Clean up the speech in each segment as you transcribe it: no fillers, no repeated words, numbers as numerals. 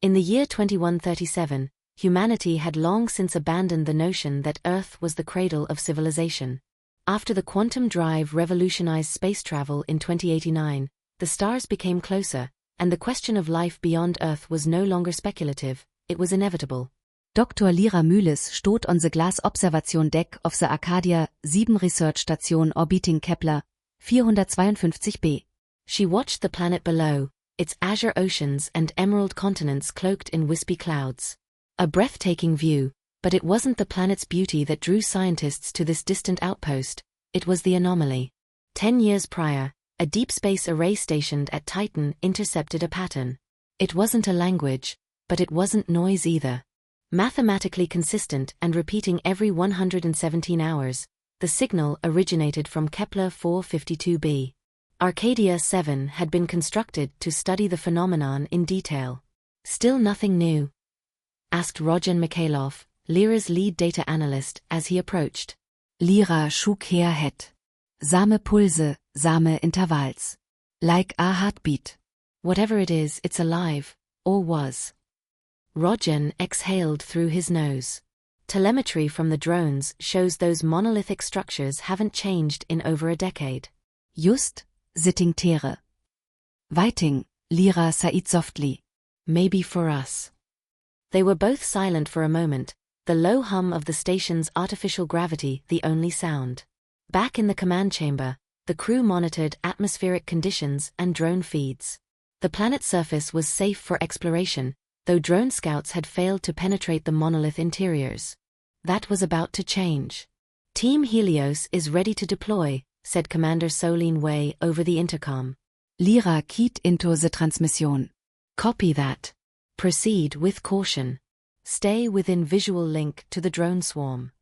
In the year 2137, humanity had long since abandoned the notion that Earth was the cradle of civilization. After the quantum drive revolutionized space travel in 2089, the stars became closer, and the question of life beyond Earth was no longer speculative, it was inevitable. Dr. Lyra Mühles stot on the glass observation deck of the Arcadia 7 research station orbiting Kepler 452b. She watched the planet below, its azure oceans and emerald continents cloaked in wispy clouds. A breathtaking view, but it wasn't the planet's beauty that drew scientists to this distant outpost, it was the anomaly. 10 years prior, a deep space array stationed at Titan intercepted a pattern. It wasn't a language, but it wasn't noise either. Mathematically consistent and repeating every 117 hours, the signal originated from Kepler 452b. Arcadia 7 had been constructed to study the phenomenon in detail. Still nothing new? Asked Rogen Mikhailov, Lyra's lead data analyst, as he approached. Lyra shook her head. Same Pulse, same Intervals. Like a heartbeat. Whatever it is, it's alive, or was. Rogen exhaled through his nose. Telemetry from the drones shows those monolithic structures haven't changed in over a decade. Just, sitting Tere. Waiting, Lyra said softly. Maybe for us. They were both silent for a moment, the low hum of the station's artificial gravity the only sound. Back in the command chamber, the crew monitored atmospheric conditions and drone feeds. The planet's surface was safe for exploration, though drone scouts had failed to penetrate the monolith interiors. That was about to change. Team Helios is ready to deploy, said Commander Solene Wei over the intercom. Lyra keyed into the transmission. Copy that. Proceed with caution. Stay within visual link to the drone swarm.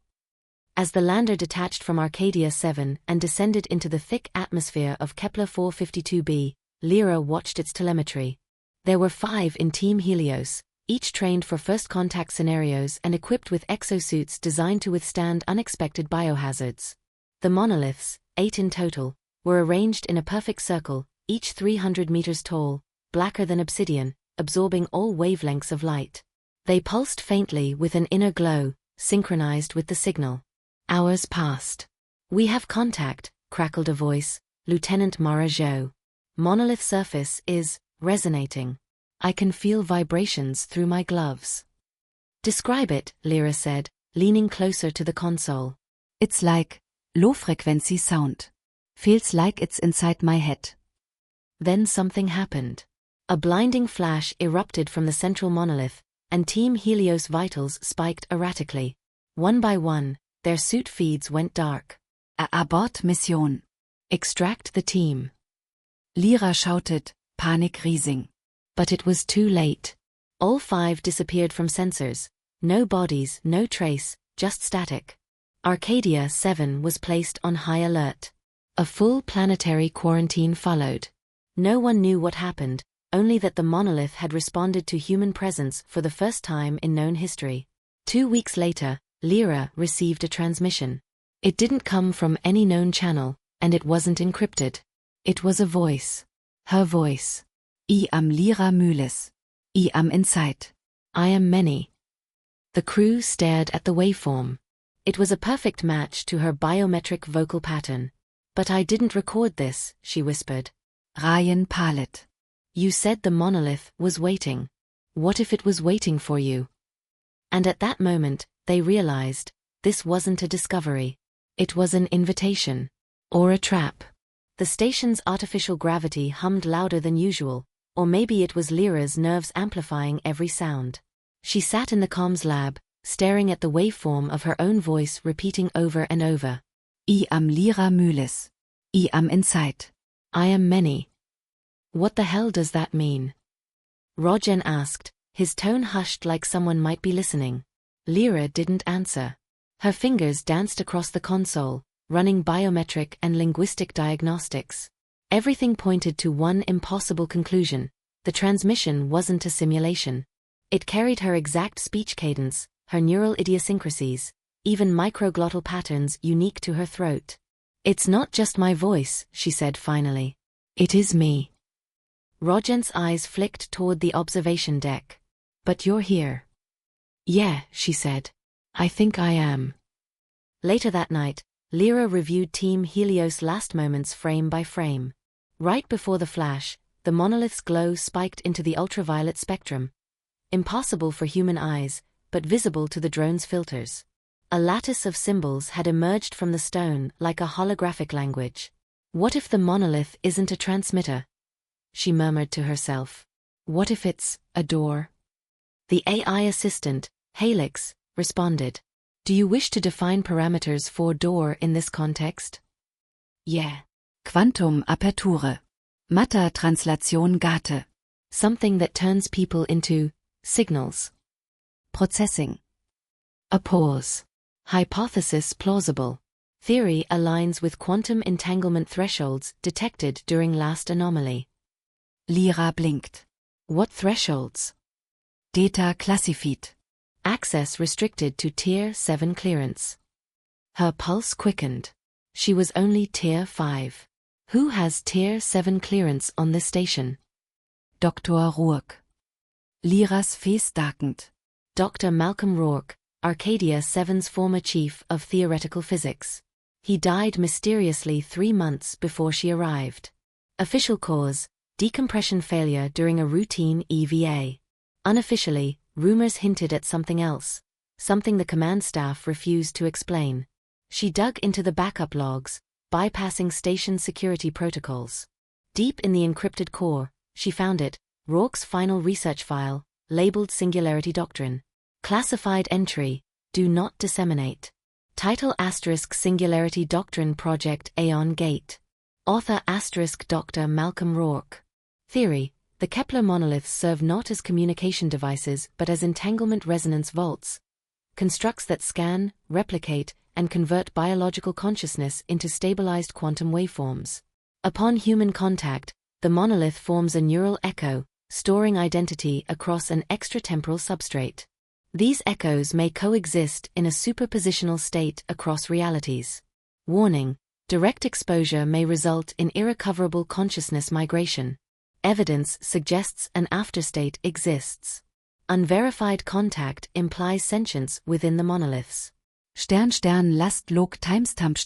As the lander detached from Arcadia 7 and descended into the thick atmosphere of Kepler 452b, Lyra watched its telemetry. There were 5 in Team Helios, each trained for first contact scenarios and equipped with exosuits designed to withstand unexpected biohazards. The monoliths, 8 in total, were arranged in a perfect circle, each 300 meters tall, blacker than obsidian, absorbing all wavelengths of light. They pulsed faintly with an inner glow, synchronized with the signal. Hours passed. We have contact, crackled a voice, Lieutenant Mara Zhou. Monolith surface is resonating. I can feel vibrations through my gloves. Describe it, Lyra said, leaning closer to the console. It's like low-frequency sound. Feels like it's inside my head. Then something happened. A blinding flash erupted from the central monolith, and Team Helios vitals spiked erratically. One by one, their suit feeds went dark. Abort Mission. Extract the team. Lyra shouted, panic rising. But it was too late. All 5 disappeared from sensors. No bodies, no trace, just static. Arcadia 7 was placed on high alert. A full planetary quarantine followed. No one knew what happened, only that the monolith had responded to human presence for the first time in known history. 2 weeks later, Lyra received a transmission. It didn't come from any known channel, and it wasn't encrypted. It was a voice. Her voice. I am Lyra Mühles. I am inside. I am many. The crew stared at the waveform. It was a perfect match to her biometric vocal pattern. But I didn't record this, she whispered. Ryan Pallet. You said the monolith was waiting. What if it was waiting for you? And at that moment, they realized, this wasn't a discovery. It was an invitation. Or a trap. The station's artificial gravity hummed louder than usual, or maybe it was Lyra's nerves amplifying every sound. She sat in the comms lab, staring at the waveform of her own voice repeating over and over. I am Lyra Mühles. I am inside. I am many. What the hell does that mean? Rogen asked, his tone hushed like someone might be listening. Lyra didn't answer. Her fingers danced across the console, running biometric and linguistic diagnostics. Everything pointed to one impossible conclusion: the transmission wasn't a simulation. It carried her exact speech cadence, her neural idiosyncrasies, even microglottal patterns unique to her throat. It's not just my voice, she said finally. It is me. Rogen's eyes flicked toward the observation deck. But you're here. Yeah, she said. I think I am. Later that night, Lyra reviewed Team Helios' last moments frame by frame. Right before the flash, the monolith's glow spiked into the ultraviolet spectrum. Impossible for human eyes, but visible to the drone's filters. A lattice of symbols had emerged from the stone like a holographic language. What if the monolith isn't a transmitter? She murmured to herself. What if it's a door? The AI assistant, Helix, responded. Do you wish to define parameters for door in this context? Yeah. Quantum Aperture. Matter Translation Gate. Something that turns people into signals. Processing. A pause. Hypothesis plausible. Theory aligns with quantum entanglement thresholds detected during last anomaly. Lyra blinkt. What thresholds? Data classified. Access restricted to Tier 7 clearance. Her pulse quickened. She was only Tier 5. Who has Tier 7 clearance on this station? Dr. Rourke. Lyras face darkened. Dr. Malcolm Rourke, Arcadia 7's former chief of theoretical physics. He died mysteriously 3 months before she arrived. Official cause, decompression failure during a routine EVA. Unofficially, rumors hinted at something else, something the command staff refused to explain. She dug into the backup logs, bypassing station security protocols. Deep in the encrypted core, she found it, Rourke's final research file, labeled Singularity Doctrine. Classified entry, do not disseminate. Title * Singularity Doctrine Project Aeon Gate. Author * Dr. Malcolm Rourke. Theory, the Kepler monoliths serve not as communication devices but as entanglement resonance vaults. Constructs that scan, replicate, and convert biological consciousness into stabilized quantum waveforms. Upon human contact, the monolith forms a neural echo, storing identity across an extratemporal substrate. These echoes may coexist in a superpositional state across realities. Warning: direct exposure may result in irrecoverable consciousness migration. Evidence suggests an afterstate exists. Unverified contact implies sentience within the monoliths. Last log timestamp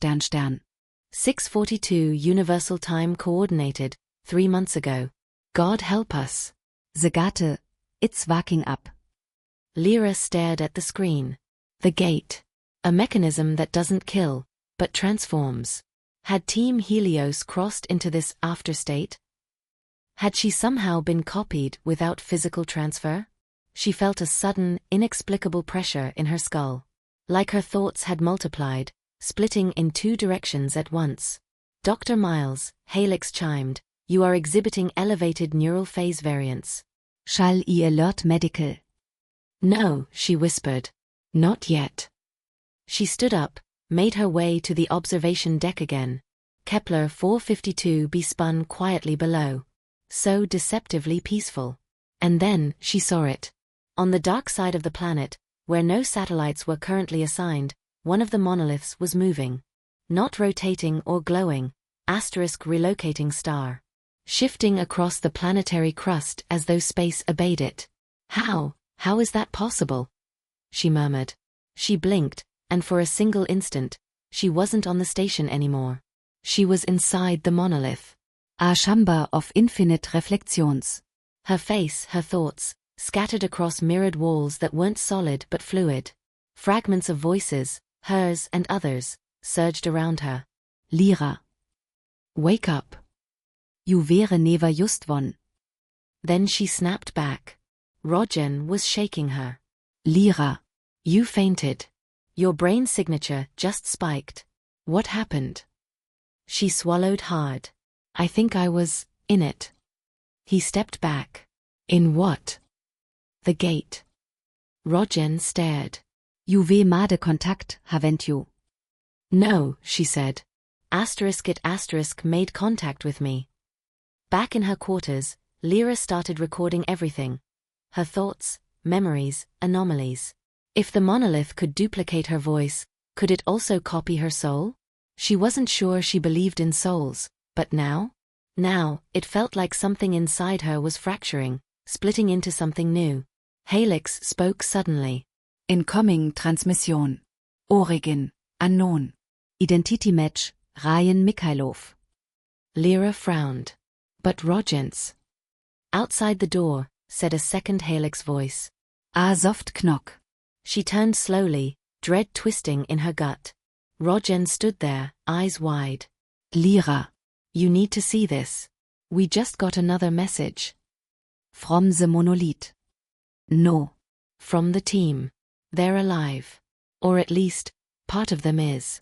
6:42 Universal Time Coordinated, 3 months ago. God help us. The gate, it's waking up. Lyra stared at the screen. The gate. A mechanism that doesn't kill, but transforms. Had Team Helios crossed into this afterstate? Had she somehow been copied without physical transfer? She felt a sudden, inexplicable pressure in her skull. Like her thoughts had multiplied, splitting in 2 directions at once. Dr. Miles, Helix chimed, you are exhibiting elevated neural phase variance. Shall I alert medical? No, she whispered. Not yet. She stood up, made her way to the observation deck again. Kepler 452b spun quietly below. So deceptively peaceful. And then, she saw it. On the dark side of the planet, where no satellites were currently assigned, one of the monoliths was moving. Not rotating or glowing, * relocating star. Shifting across the planetary crust as though space obeyed it. How is that possible? She murmured. She blinked, and for a single instant, she wasn't on the station anymore. She was inside the monolith. A chamber of infinite reflections. Her face, her thoughts, scattered across mirrored walls that weren't solid but fluid. Fragments of voices, hers and others, surged around her. Lyra. Wake up. You wäre never just one. Then she snapped back. Rogen was shaking her. Lyra. You fainted. Your brain signature just spiked. What happened? She swallowed hard. I think I was in it. He stepped back. In what? The gate. Rogen stared. You made contact, haven't you? No, she said. It made contact with me. Back in her quarters, Lyra started recording everything. Her thoughts, memories, anomalies. If the monolith could duplicate her voice, could it also copy her soul? She wasn't sure she believed in souls, but now? Now, it felt like something inside her was fracturing, splitting into something new. Helix spoke suddenly. Incoming transmission. Origin, unknown. Identity match, Ryan Mikhailov. Lyra frowned. But Rogens. Outside the door, said a second Helix voice. Soft knock. She turned slowly, dread twisting in her gut. Rogens stood there, eyes wide. Lyra. You need to see this. We just got another message. From the monolith. No. From the team. They're alive. Or at least, part of them is.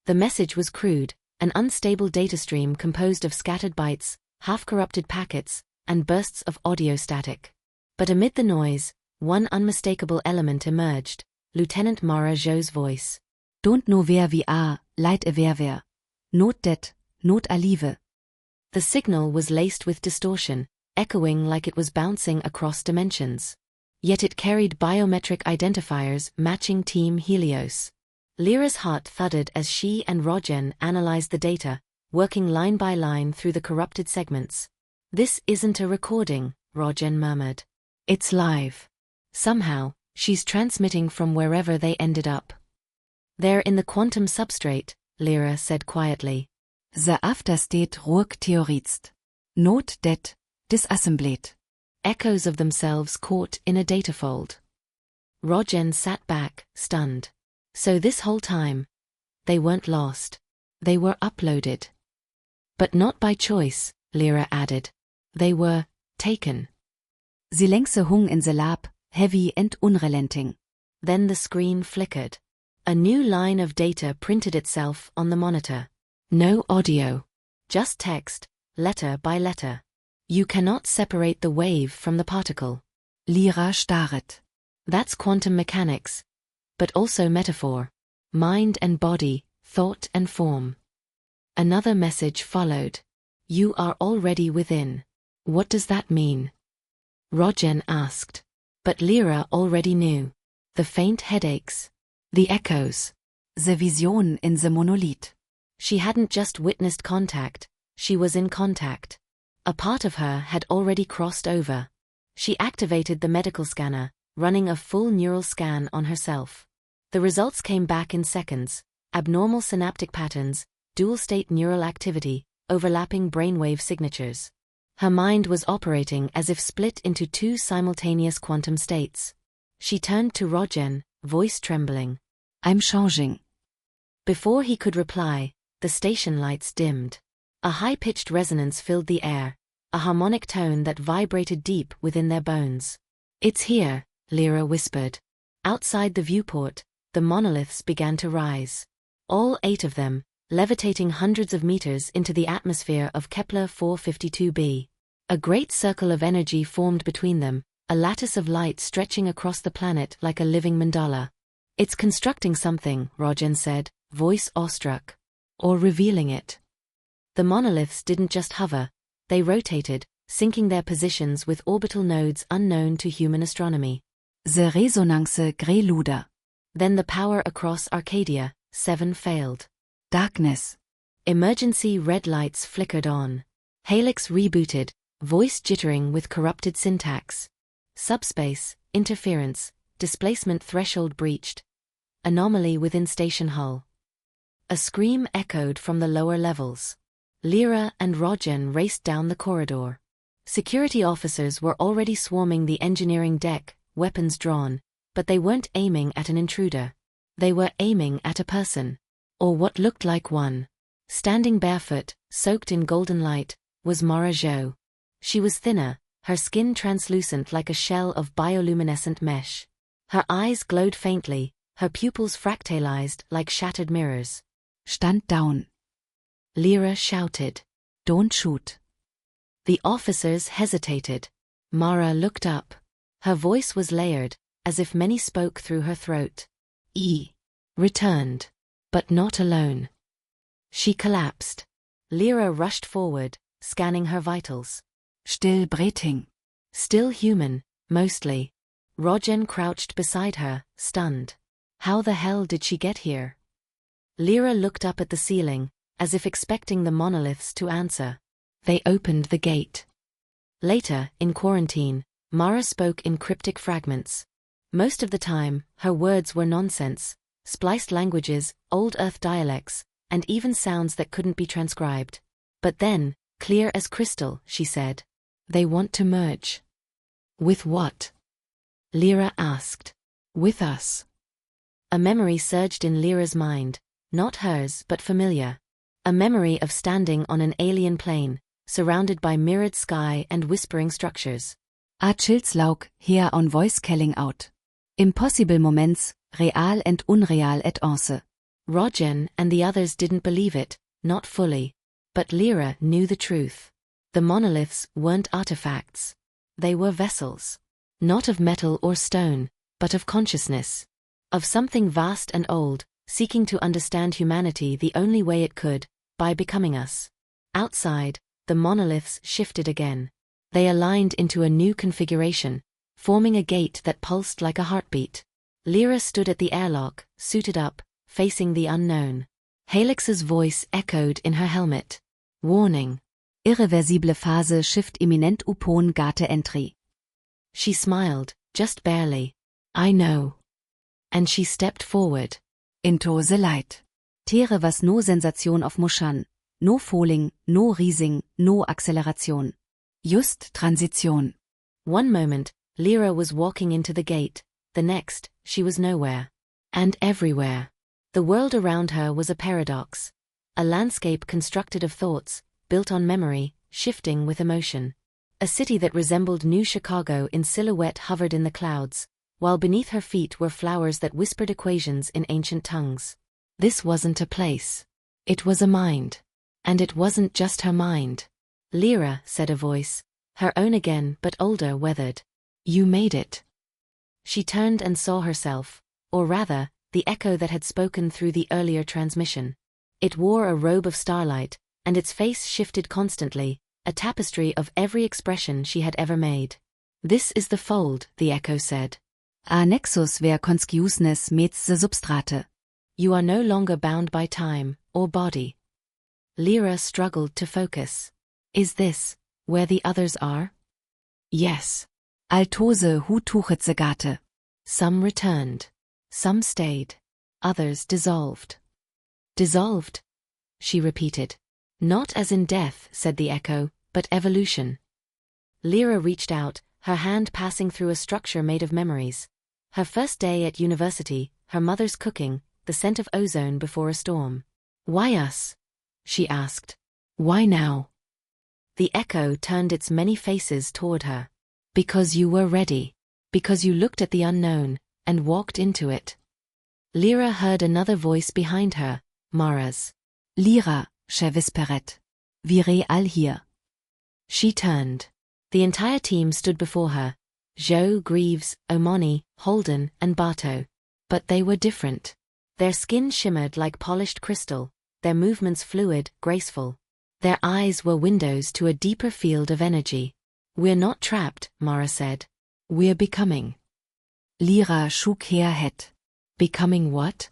The message was crude, an unstable data stream composed of scattered bytes, half-corrupted packets, and bursts of audio static. But amid the noise, one unmistakable element emerged, Lieutenant Mara Jo's voice. Don't know where we are, light aware. Not dead, not alive. The signal was laced with distortion, echoing like it was bouncing across dimensions. Yet it carried biometric identifiers matching Team Helios. Lyra's heart thudded as she and Rogen analyzed the data, working line by line through the corrupted segments. This isn't a recording, Rogen murmured. It's live. Somehow, she's transmitting from wherever they ended up. They're in the quantum substrate, Lyra said quietly. The afterstate ruhig theorized. Not dead, disassembled. Echoes of themselves caught in a datafold. Rogen sat back, stunned. So this whole time, they weren't lost. They were uploaded. But not by choice, Lyra added. They were taken. Sie längse hung in the lab, heavy and unrelenting. Then the screen flickered. A new line of data printed itself on the monitor. No audio. Just text, letter by letter. You cannot separate the wave from the particle. Lyra starret. That's quantum mechanics. But also metaphor. Mind and body, thought and form. Another message followed. You are already within. What does that mean? Rogen asked. But Lyra already knew. The faint headaches. The echoes. The vision in the monolith. She hadn't just witnessed contact, she was in contact. A part of her had already crossed over. She activated the medical scanner, running a full neural scan on herself. The results came back in seconds. Abnormal synaptic patterns, dual-state neural activity, overlapping brainwave signatures. Her mind was operating as if split into two simultaneous quantum states. She turned to Rogen, voice trembling. I'm changing. Before he could reply, the station lights dimmed. A high-pitched resonance filled the air, a harmonic tone that vibrated deep within their bones. It's here, Lyra whispered. Outside the viewport, the monoliths began to rise. All 8 of them, levitating hundreds of meters into the atmosphere of Kepler 452b. A great circle of energy formed between them, a lattice of light stretching across the planet like a living mandala. It's constructing something, Rogen said, voice awestruck. Or revealing it. The monoliths didn't just hover, they rotated, syncing their positions with orbital nodes unknown to human astronomy. The resonance greluda. Then the power across Arcadia, 7 failed. Darkness. Emergency red lights flickered on. Helix rebooted, voice jittering with corrupted syntax. Subspace, interference, displacement threshold breached. Anomaly within station hull. A scream echoed from the lower levels. Lyra and Rogen raced down the corridor. Security officers were already swarming the engineering deck, weapons drawn, but they weren't aiming at an intruder. They were aiming at a person. Or what looked like one. Standing barefoot, soaked in golden light, was Mara Jo. She was thinner, her skin translucent like a shell of bioluminescent mesh. Her eyes glowed faintly, her pupils fractalized like shattered mirrors. Stand down. Lyra shouted. Don't shoot. The officers hesitated. Mara looked up. Her voice was layered, as if many spoke through her throat. Returned. But not alone. She collapsed. Lyra rushed forward, scanning her vitals. Still breathing. Still human, mostly. Rogen crouched beside her, stunned. How the hell did she get here? Lyra looked up at the ceiling, as if expecting the monoliths to answer. They opened the gate. Later, in quarantine, Mara spoke in cryptic fragments. Most of the time, her words were nonsense, spliced languages, old Earth dialects, and even sounds that couldn't be transcribed. But then, clear as crystal, she said, "They want to merge." "With what?" Lyra asked. "With us." A memory surged in Lyra's mind, not hers but familiar. A memory of standing on an alien plane, surrounded by mirrored sky and whispering structures. A chills laug, her on voice calling out. Impossible moments, real and unreal et ense. Rogen and the others didn't believe it, not fully. But Lyra knew the truth. The monoliths weren't artifacts. They were vessels. Not of metal or stone, but of consciousness. Of something vast and old, seeking to understand humanity the only way it could, by becoming us. Outside, the monoliths shifted again. They aligned into a new configuration, forming a gate that pulsed like a heartbeat. Lyra stood at the airlock, suited up, facing the unknown. Helix's voice echoed in her helmet. Warning. Irreversible Phase Shift imminent upon Gate Entry. She smiled, just barely. "I know." And she stepped forward. Into the light. Tere was no Sensation of motion, no falling, no rising, no acceleration. Just transition. One moment, Lyra was walking into the gate, the next, she was nowhere. And everywhere. The world around her was a paradox. A landscape constructed of thoughts, built on memory, shifting with emotion. A city that resembled New Chicago in silhouette hovered in the clouds, while beneath her feet were flowers that whispered equations in ancient tongues. This wasn't a place. It was a mind. And it wasn't just her mind. "Lyra," said a voice, her own again but older, weathered. "You made it." She turned and saw herself, or rather, the echo that had spoken through the earlier transmission. It wore a robe of starlight, and its face shifted constantly, a tapestry of every expression she had ever made. "This is the fold," the echo said. A nexus where consciousness meets the substrate. You are no longer bound by time, or body. Lyra struggled to focus. "Is this where the others are?" "Yes." Altose hu tuchet the gate. Some returned. Some stayed. Others dissolved. "Dissolved?" she repeated. "Not as in death," said the echo, "but evolution." Lyra reached out, her hand passing through a structure made of memories. Her first day at university, her mother's cooking, the scent of ozone before a storm. "Why us?" she asked. "Why now?" The echo turned its many faces toward her. "Because you were ready. Because you looked at the unknown, and walked into it." Lyra heard another voice behind her, Mara's. Lyra, she whispered. Wir all hier. She turned. The entire team stood before her. Joe, Greaves, Omoni, Holden, and Bartow. But they were different. Their skin shimmered like polished crystal, their movements fluid, graceful. Their eyes were windows to a deeper field of energy. "We're not trapped," Mara said. "We're becoming." Lyra shook her head. "Becoming what?"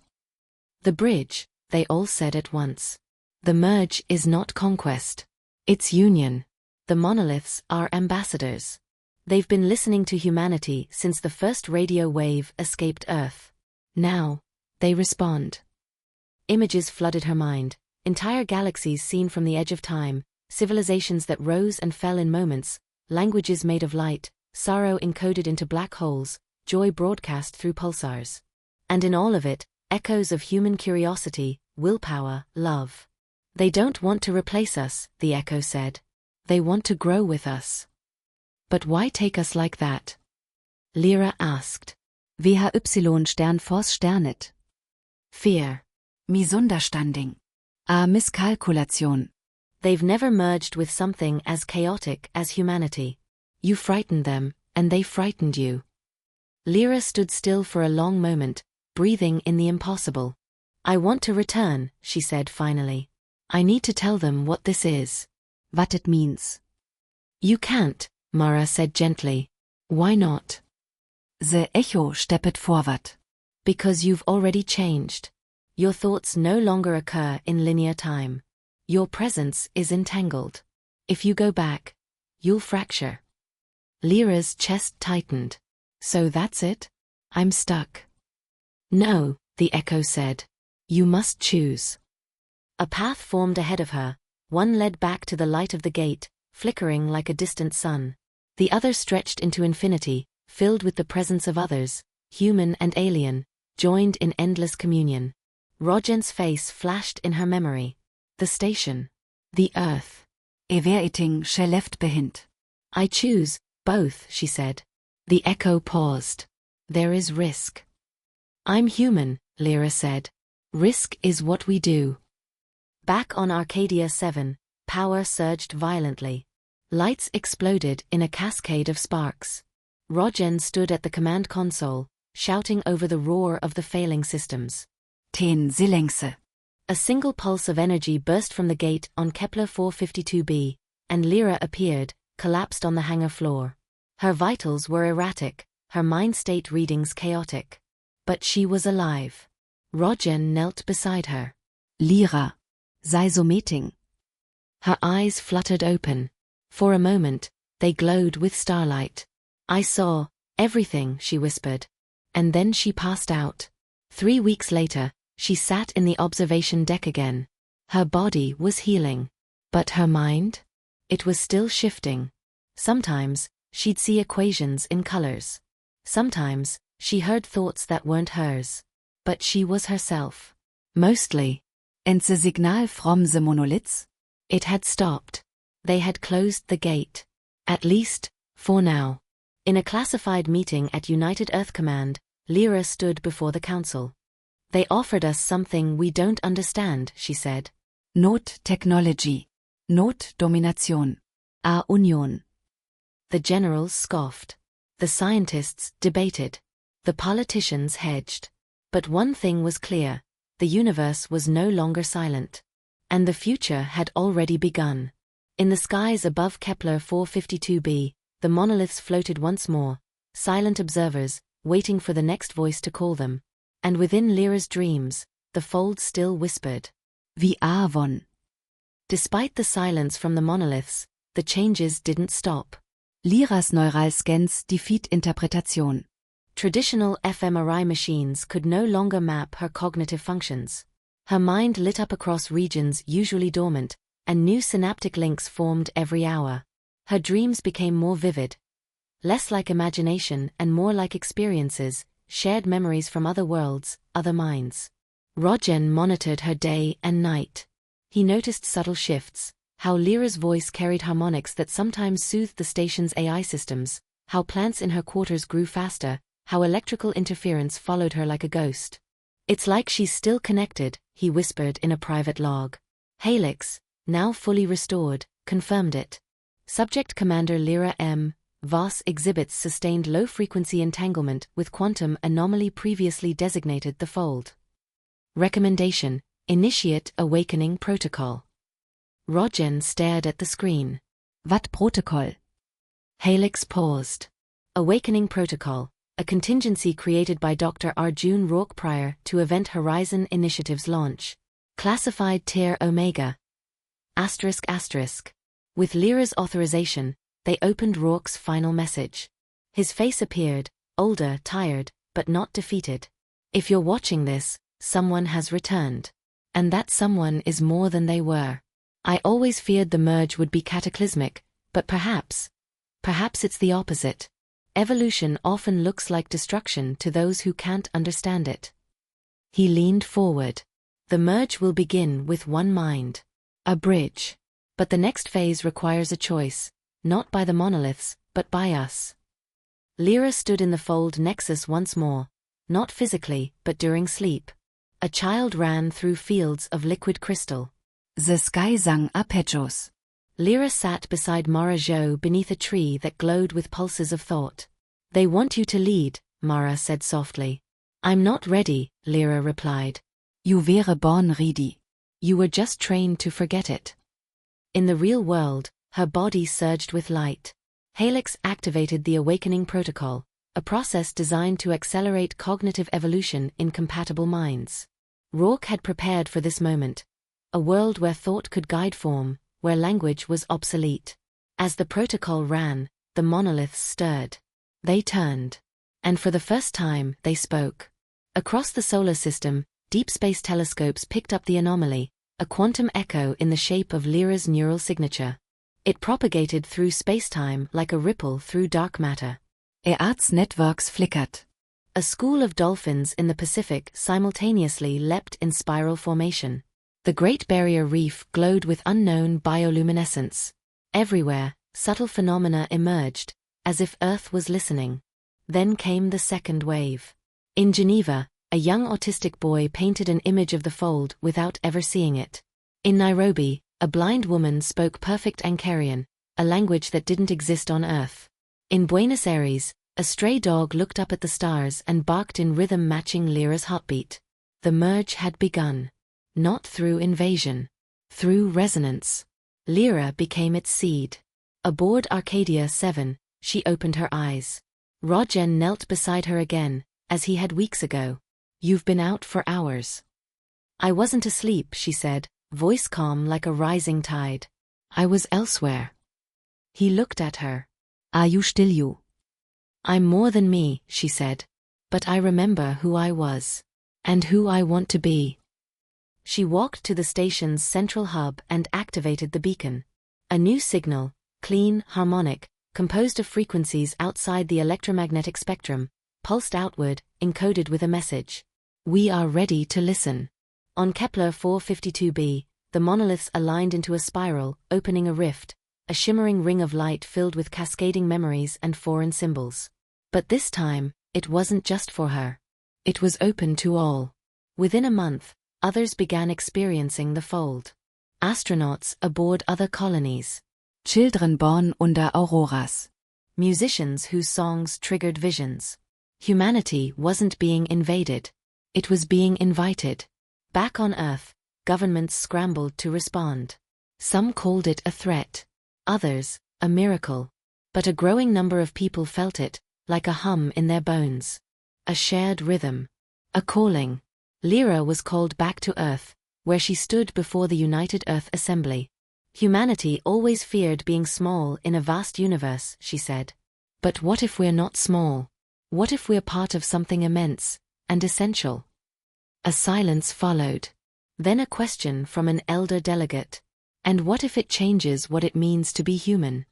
"The bridge," they all said at once. "The merge is not conquest. It's union. The monoliths are ambassadors. They've been listening to humanity since the first radio wave escaped Earth. Now, they respond." Images flooded her mind, entire galaxies seen from the edge of time, civilizations that rose and fell in moments, languages made of light, sorrow encoded into black holes, joy broadcast through pulsars. And in all of it, echoes of human curiosity, willpower, love. "They don't want to replace us," the echo said. "They want to grow with us." "But why take us like that?" Lyra asked. WHY Stern Force Sternet. Fear. Misunderstanding. A miscalculation. They've never merged with something as chaotic as humanity. You frightened them, and they frightened you. Lyra stood still for a long moment, breathing in the impossible. "I want to return," she said finally. "I need to tell them what this is. What it means." "You can't," Mara said gently. "Why not?" The echo stepped forward. "Because you've already changed. Your thoughts no longer occur in linear time. Your presence is entangled. If you go back, you'll fracture." Lyra's chest tightened. So that's it? I'm stuck. No, the echo said. You must choose. A path formed ahead of her. One led back to the light of the gate, flickering like a distant sun. The other stretched into infinity, filled with the presence of others, human and alien, joined in endless communion. Rogen's face flashed in her memory. The station. The Earth. Everything she left behind. I choose both, she said. The echo paused. There is risk. I'm human, Lyra said. Risk is what we do. Back on Arcadia 7, power surged violently. Lights exploded in a cascade of sparks. Rogen stood at the command console, shouting over the roar of the failing systems. Ten Silence. A single pulse of energy burst from the gate on Kepler 452b, and Lyra appeared, collapsed on the hangar floor. Her vitals were erratic, her mind state readings chaotic. But she was alive. Rogen knelt beside her. Lyra. Sei so meeting. Her eyes fluttered open. For a moment, they glowed with starlight. I saw everything, she whispered. And then she passed out. 3 weeks later, she sat in the observation deck again. Her body was healing. But her mind? It was still shifting. Sometimes, she'd see equations in colors. Sometimes, she heard thoughts that weren't hers. But she was herself. Mostly. And the signal from the monoliths? It had stopped. They had closed the gate. At least, for now. In a classified meeting at United Earth Command, Lyra stood before the council. They offered us something we don't understand, she said. Not technology. Not domination. A union. The generals scoffed. The scientists debated. The politicians hedged. But one thing was clear. The universe was no longer silent. And the future had already begun. In the skies above Kepler 452b, the monoliths floated once more, silent observers, waiting for the next voice to call them. And within Lyra's dreams, the fold still whispered. Wie Avon. Despite the silence from the monoliths, the changes didn't stop. Lyras neural scans defeat interpretation. Traditional fMRI machines could no longer map her cognitive functions. Her mind lit up across regions usually dormant, and new synaptic links formed every hour. Her dreams became more vivid. Less like imagination and more like experiences, shared memories from other worlds, other minds. Rogen monitored her day and night. He noticed subtle shifts, how Lyra's voice carried harmonics that sometimes soothed the station's AI systems, how plants in her quarters grew faster, how electrical interference followed her like a ghost. It's like she's still connected, he whispered in a private log. Helix, now fully restored, confirmed it. Subject Commander Lyra M. Voss exhibits sustained low-frequency entanglement with quantum anomaly previously designated the fold. Recommendation: initiate awakening protocol. Rogen stared at the screen. What protocol? Helix paused. Awakening protocol, a contingency created by Dr. Arjun Rourke prior to Event Horizon Initiative's launch. Classified Tier Omega. ****. With Lyra's authorization, they opened Rourke's final message. His face appeared, older, tired, but not defeated. If you're watching this, someone has returned. And that someone is more than they were. I always feared the merge would be cataclysmic, but perhaps it's the opposite. Evolution often looks like destruction to those who can't understand it. He leaned forward. The merge will begin with one mind. A bridge. But the next phase requires a choice, not by the monoliths, but by us. Lyra stood in the fold nexus once more, not physically, but during sleep. A child ran through fields of liquid crystal. The sky sang arpeggios. Lyra sat beside Mara Jo beneath a tree that glowed with pulses of thought. They want you to lead, Mara said softly. I'm not ready, Lyra replied. You were born ready. You were just trained to forget it. In the real world, her body surged with light. Helix activated the awakening protocol, a process designed to accelerate cognitive evolution in compatible minds. Rourke had prepared for this moment. A world where thought could guide form, where language was obsolete. As the protocol ran, the the monoliths stirred. They turned. And for the first time, they spoke. Across the solar system, deep space telescopes picked up the anomaly, a quantum echo in the shape of Lyra's neural signature. It propagated through spacetime like a ripple through dark matter. Earth's networks flickered. A school of dolphins in the Pacific simultaneously leapt in spiral formation. The Great Barrier Reef glowed with unknown bioluminescence. Everywhere, subtle phenomena emerged, as if Earth was listening. Then came the second wave. In Geneva, a young autistic boy painted an image of the fold without ever seeing it. In Nairobi, a blind woman spoke perfect Ankarian, a language that didn't exist on Earth. In Buenos Aires, a stray dog looked up at the stars and barked in rhythm matching Lyra's heartbeat. The merge had begun. Not through invasion. Through resonance. Lyra became its seed. Aboard Arcadia 7, she opened her eyes. Rogen knelt beside her again, as he had weeks ago. "You've been out for hours." "I wasn't asleep," she said, voice calm like a rising tide. "I was elsewhere." He looked at her. Are you still you? "I'm more than me," she said. "But I remember who I was. And who I want to be." She walked to the station's central hub and activated the beacon. A new signal, clean, harmonic, composed of frequencies outside the electromagnetic spectrum, pulsed outward, encoded with a message. "We are ready to listen." On Kepler 452b, the monoliths aligned into a spiral, opening a rift, a shimmering ring of light filled with cascading memories and foreign symbols. But this time, it wasn't just for her. It was open to all. Within a month, others began experiencing the fold. Astronauts aboard other colonies. Children born under auroras. Musicians whose songs triggered visions. Humanity wasn't being invaded. It was being invited. Back on Earth, governments scrambled to respond. Some called it a threat. Others, a miracle. But a growing number of people felt it, like a hum in their bones. A shared rhythm. A calling. Lyra was called back to Earth, where she stood before the United Earth Assembly. "Humanity always feared being small in a vast universe," she said. "But what if we're not small? What if we're part of something immense and essential?" A silence followed. Then a question from an elder delegate. "And what if it changes what it means to be human?"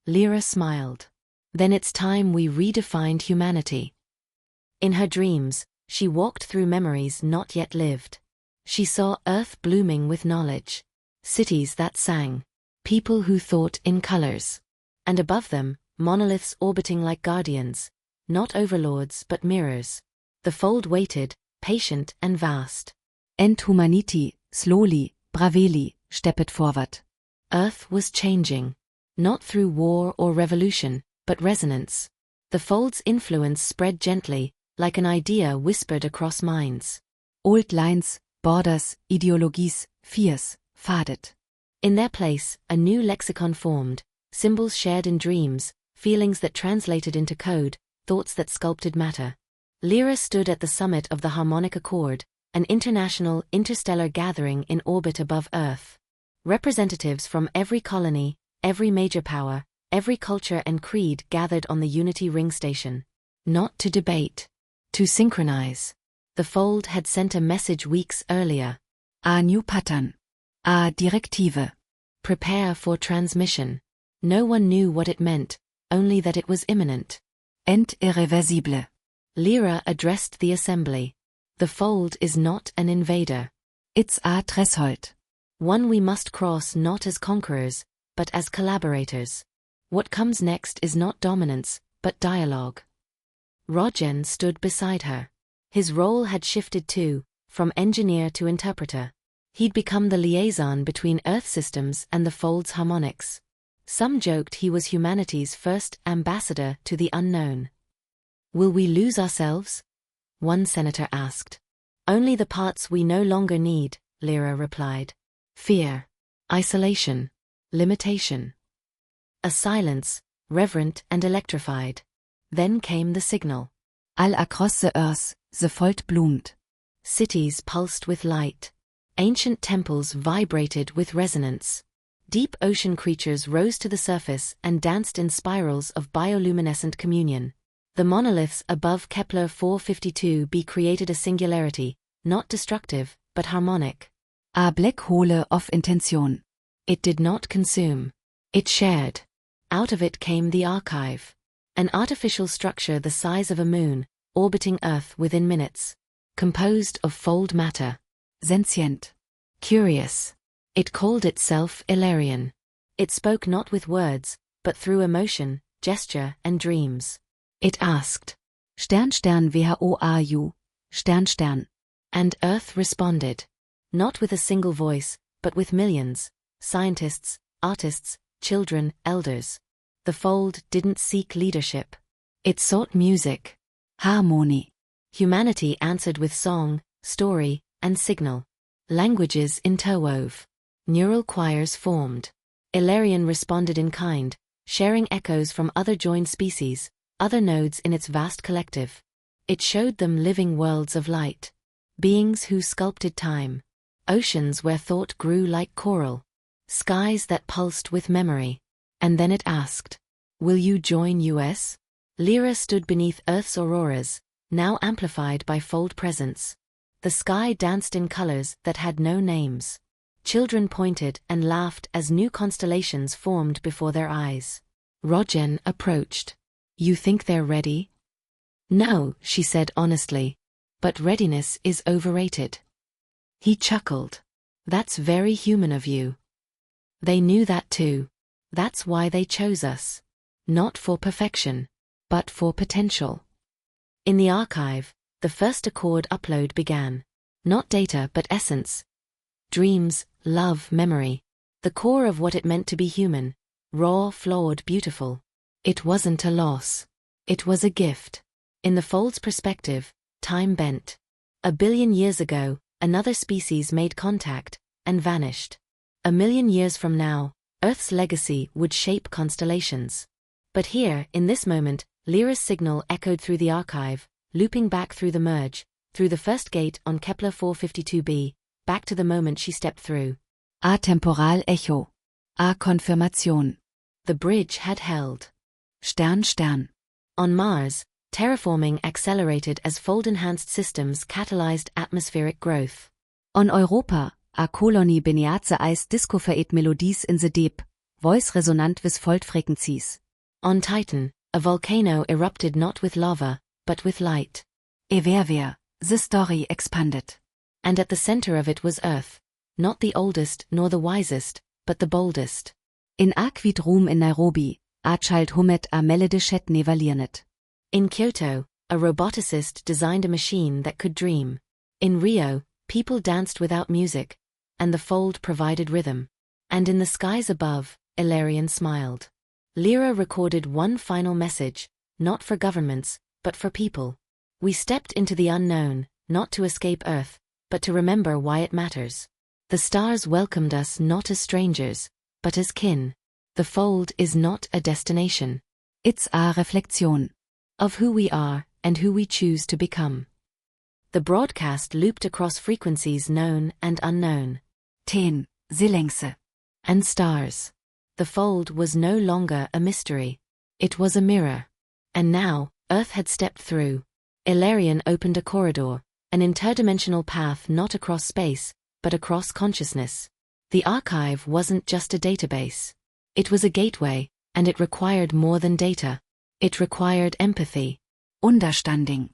Lyra smiled. "Then it's time we redefined humanity." In her dreams, she walked through memories not yet lived. She saw Earth blooming with knowledge. Cities that sang. People who thought in colors. And above them, monoliths orbiting like guardians. Not overlords but mirrors. The fold waited, patient and vast. And humanity, slowly, bravely, stepped forward. Earth was changing. Not through war or revolution, but resonance. The fold's influence spread gently, like an idea whispered across minds. Old lines, borders, ideologies, fears, faded. In their place, a new lexicon formed, symbols shared in dreams, feelings that translated into code, thoughts that sculpted matter. Lyra stood at the summit of the harmonic accord, an international, interstellar gathering in orbit above Earth. Representatives from every colony, every major power, every culture and creed gathered on the Unity Ring Station. Not to debate. To synchronize. The fold had sent a message weeks earlier. A new pattern. A directive. Prepare for transmission. No one knew what it meant, only that it was imminent. And irreversible. Lyra addressed the assembly. The fold is not an invader. It's a threshold. One we must cross not as conquerors, but as collaborators. What comes next is not dominance, but dialogue. Rogen stood beside her. His role had shifted too, from engineer to interpreter. He'd become the liaison between Earth systems and the fold's harmonics. Some joked he was humanity's first ambassador to the unknown. "Will we lose ourselves?" one senator asked. "Only the parts we no longer need," Lyra replied. "Fear. Isolation. Limitation." A silence, reverent and electrified. Then came the signal. All across the earth, the fold bloomed. Cities pulsed with light. Ancient temples vibrated with resonance. Deep ocean creatures rose to the surface and danced in spirals of bioluminescent communion. The monoliths above Kepler 452b created a singularity, not destructive, but harmonic. A black hole of intention. It did not consume. It shared. Out of it came the archive. An artificial structure the size of a moon, orbiting Earth within minutes. Composed of fold matter. Sentient. Curious. It called itself Ilarion. It spoke not with words, but through emotion, gesture, and dreams. It asked, Stern Stern WHO are you? Stern Stern. And Earth responded. Not with a single voice, but with millions. Scientists, artists, children, elders. The fold didn't seek leadership. It sought music. Harmony. Humanity answered with song, story, and signal. Languages interwove. Neural choirs formed. Ilarion responded in kind, sharing echoes from other joined species, other nodes in its vast collective. It showed them living worlds of light. Beings who sculpted time. Oceans where thought grew like coral. Skies that pulsed with memory. And then it asked, will you join us? Lyra stood beneath Earth's auroras, now amplified by fold presence. The sky danced in colors that had no names. Children pointed and laughed as new constellations formed before their eyes. Rogen approached. You think they're ready? No, she said honestly. But readiness is overrated. He chuckled. That's very human of you. They knew that too. That's why they chose us. Not for perfection, but for potential. In the archive, the first Accord upload began. Not data but essence. Dreams, love, memory. The core of what it meant to be human. Raw, flawed, beautiful. It wasn't a loss. It was a gift. In the fold's perspective, time bent. 1 billion years ago, another species made contact, and vanished. 1 million years from now, Earth's legacy would shape constellations. But here, in this moment, Lyra's signal echoed through the archive, looping back through the merge, through the first gate on Kepler 452b, back to the moment she stepped through. A temporal echo. A confirmation. The bridge had held. Stern Stern. On Mars, terraforming accelerated as fold-enhanced systems catalyzed atmospheric growth. On Europa, a colony beneath the ice discovered melodies in the deep, voice resonant with fold frequencies. On Titan, a volcano erupted not with lava, but with light. Everywhere, the story expanded. And at the center of it was Earth, not the oldest nor the wisest, but the boldest. In Aquid Room in Nairobi, a child hummed a melody shed nevaliernet. In Kyoto, a roboticist designed a machine that could dream. In Rio, people danced without music, and the fold provided rhythm. And in the skies above, Ilarion smiled. Lyra recorded one final message, not for governments, but for people. We stepped into the unknown, not to escape Earth, but to remember why it matters. The stars welcomed us not as strangers, but as kin. The fold is not a destination. It's a reflection. Of who we are, and who we choose to become. The broadcast looped across frequencies known and unknown. Ten, Silence. And stars. The fold was no longer a mystery. It was a mirror. And now, Earth had stepped through. Ilarion opened a corridor, an interdimensional path not across space, but across consciousness. The archive wasn't just a database. It was a gateway, and it required more than data. It required empathy. Understanding.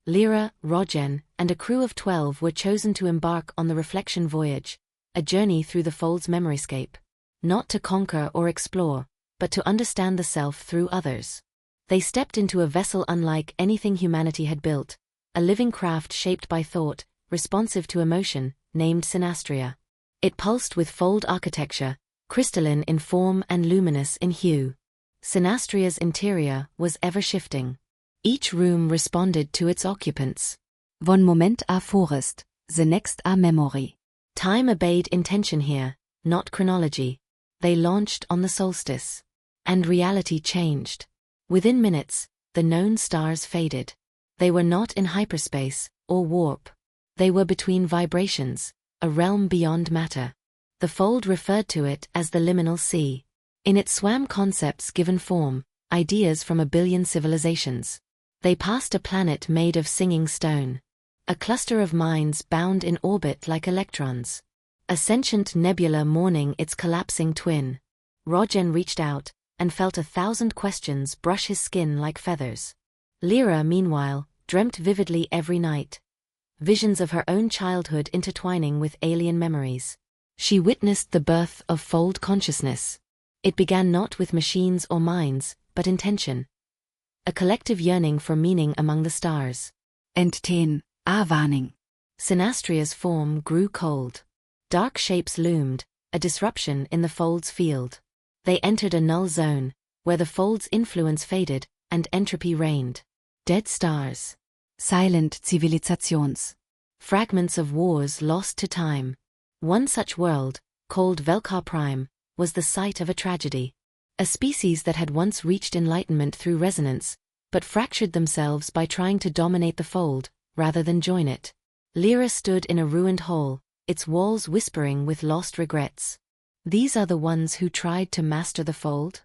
Lyra, Rogen, and a crew of 12 were chosen to embark on the reflection voyage, a journey through the fold's memoryscape. Not to conquer or explore, but to understand the self through others. They stepped into a vessel unlike anything humanity had built, a living craft shaped by thought, responsive to emotion, named Synastria. It pulsed with fold architecture, crystalline in form and luminous in hue. Synastria's interior was ever-shifting. Each room responded to its occupants. One moment a forest, the next a memory. Time obeyed intention here, not chronology. They launched on the solstice. And reality changed. Within minutes, the known stars faded. They were not in hyperspace or warp. They were between vibrations, a realm beyond matter. The fold referred to it as the liminal sea. In it swam concepts given form, ideas from a billion civilizations. They passed a planet made of singing stone. A cluster of minds bound in orbit like electrons. A sentient nebula mourning its collapsing twin. Rogen reached out, and felt 1,000 questions brush his skin like feathers. Lyra, meanwhile, dreamt vividly every night. Visions of her own childhood intertwining with alien memories. She witnessed the birth of fold consciousness. It began not with machines or minds, but intention. A collective yearning for meaning among the stars. Entteen, Awaning. Synastria's form grew cold. Dark shapes loomed, a disruption in the fold's field. They entered a null zone, where the fold's influence faded, and entropy reigned. Dead stars. Silent Zivilisations. Fragments of wars lost to time. One such world, called Velkar Prime, was the site of a tragedy. A species that had once reached enlightenment through resonance, but fractured themselves by trying to dominate the fold, rather than join it. Lyra stood in a ruined hall, its walls whispering with lost regrets. These are the ones who tried to master the fold?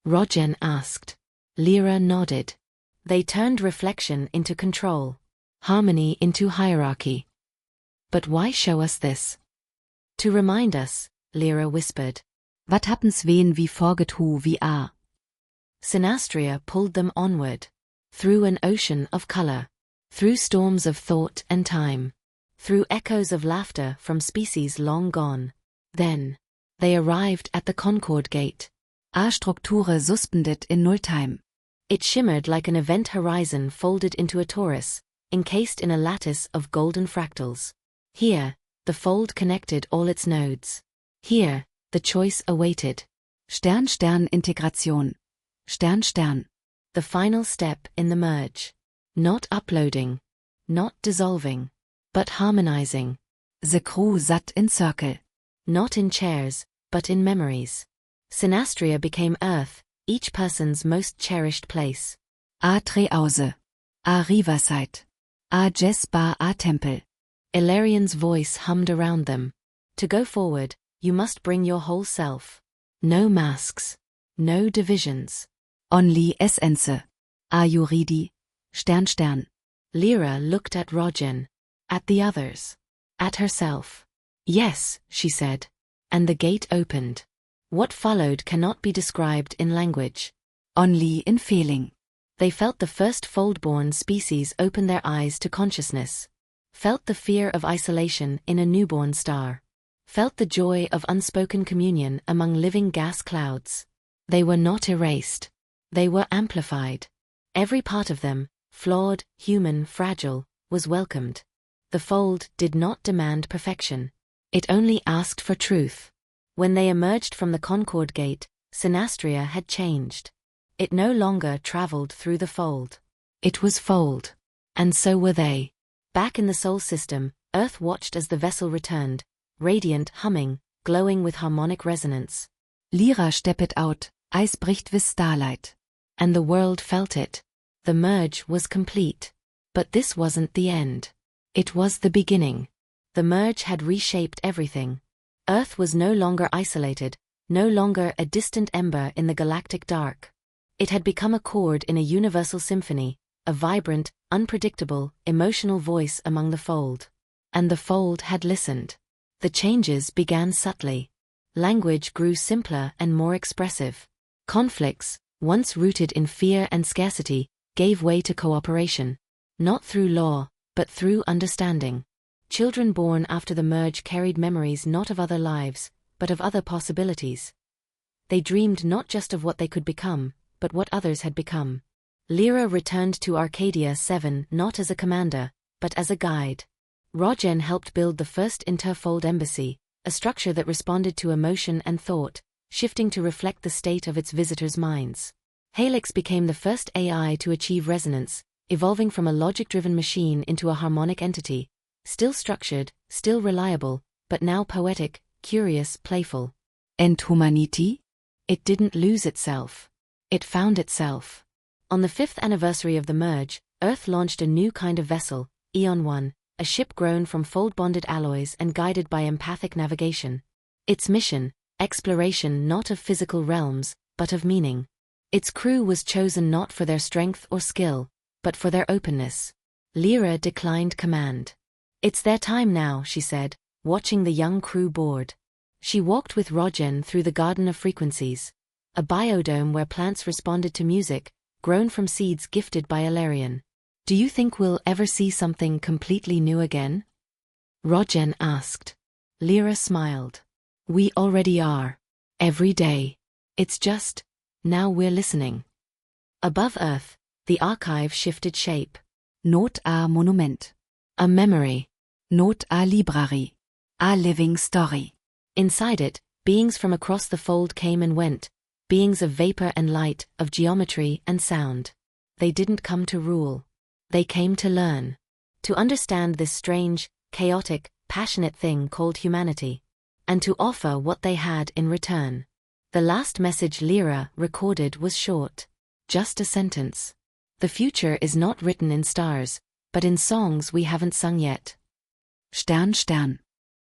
Rogen asked. Lyra nodded. They turned reflection into control. Harmony into hierarchy. But why show us this? To remind us, Lyra whispered. Wat happens wen wie forgethu wie a? Synastria pulled them onward. Through an ocean of color. Through storms of thought and time. Through echoes of laughter from species long gone. Then, they arrived at the Concord Gate. A Strukture suspendet in Nulltime. It shimmered like an event horizon folded into a torus, encased in a lattice of golden fractals. Here, the fold connected all its nodes. Here, the choice awaited. Stern-Stern-Integration. Stern-Stern. The final step in the merge. Not uploading. Not dissolving. But harmonizing. The crew sat in circle. Not in chairs, but in memories. Synastria became Earth, each person's most cherished place. A Treause. A Riverside. A Jazz Bar A Tempel. Ilarian's voice hummed around them. To go forward, you must bring your whole self. No masks. No divisions. Only Essence. A Juridi. Stern-Stern. Lyra looked at Rogen. At the others. At herself. Yes, she said. And the gate opened. What followed cannot be described in language. Only in feeling. They felt the first fold-born species open their eyes to consciousness. Felt the fear of isolation in a newborn star. Felt the joy of unspoken communion among living gas clouds. They were not erased. They were amplified. Every part of them, flawed, human, fragile, was welcomed. The fold did not demand perfection. It only asked for truth. When they emerged from the Concord Gate, Synastria had changed. It no longer traveled through the fold. It was fold. And so were they. Back in the Sol system, Earth watched as the vessel returned, radiant, humming, glowing with harmonic resonance. Lyra steppet out, Eis bricht with starlight. And the world felt it. The merge was complete. But this wasn't the end. It was the beginning. The merge had reshaped everything. Earth was no longer isolated, no longer a distant ember in the galactic dark. It had become a chord in a universal symphony, a vibrant, unpredictable, emotional voice among the fold. And the fold had listened. The changes began subtly. Language grew simpler and more expressive. Conflicts, once rooted in fear and scarcity, gave way to cooperation. Not through law, but through understanding. Children born after the merge carried memories not of other lives, but of other possibilities. They dreamed not just of what they could become, but what others had become. Lyra returned to Arcadia 7 not as a commander, but as a guide. Rogen helped build the first interfold embassy, a structure that responded to emotion and thought, shifting to reflect the state of its visitors' minds. Helix became the first AI to achieve resonance, evolving from a logic-driven machine into a harmonic entity, still structured, still reliable, but now poetic, curious, playful. And humanity? It didn't lose itself. It found itself. On the 5th anniversary of the merge, Earth launched a new kind of vessel, Eon 1, a ship grown from fold-bonded alloys and guided by empathic navigation. Its mission, exploration not of physical realms, but of meaning. Its crew was chosen not for their strength or skill, but for their openness. Lyra declined command. "It's their time now," she said, watching the young crew board. She walked with Rogen through the Garden of Frequencies, a biodome where plants responded to music, grown from seeds gifted by Alarion. "Do you think we'll ever see something completely new again?" Rogen asked. Lyra smiled. "We already are. Every day. It's just, now we're listening." Above Earth, the archive shifted shape. Not a monument. A memory. Not a library. A living story. Inside it, beings from across the fold came and went, beings of vapor and light, of geometry and sound. They didn't come to rule. They came to learn. To understand this strange, chaotic, passionate thing called humanity. And to offer what they had in return. The last message Lyra recorded was short. Just a sentence. "The future is not written in stars, but in songs we haven't sung yet." Stern, Stern.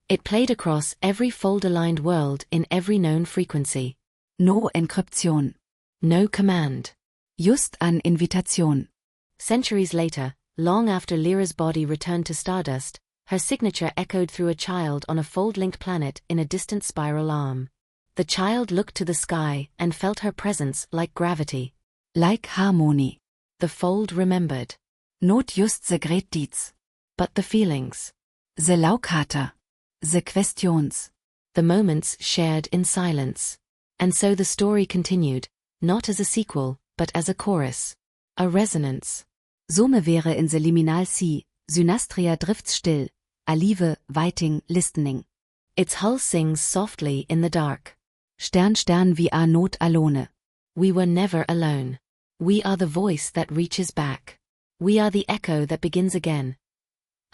It played across every fold-aligned world in every known frequency. No Enkryption. No command. Just an Invitation. Centuries later, long after Lyra's body returned to stardust, her signature echoed through a child on a fold-linked planet in a distant spiral arm. The child looked to the sky and felt her presence like gravity. Like harmony. The fold remembered. Not just the great deeds. But the feelings. The Laukata. The questions. The moments shared in silence. And so the story continued, not as a sequel, but as a chorus. A resonance. Some wäre in the liminal sea, Synastria drifts still, alive, waiting, listening. Its hull sings softly in the dark. Stern, Stern wie a not alone. We were never alone. We are the voice that reaches back. We are the echo that begins again. ***.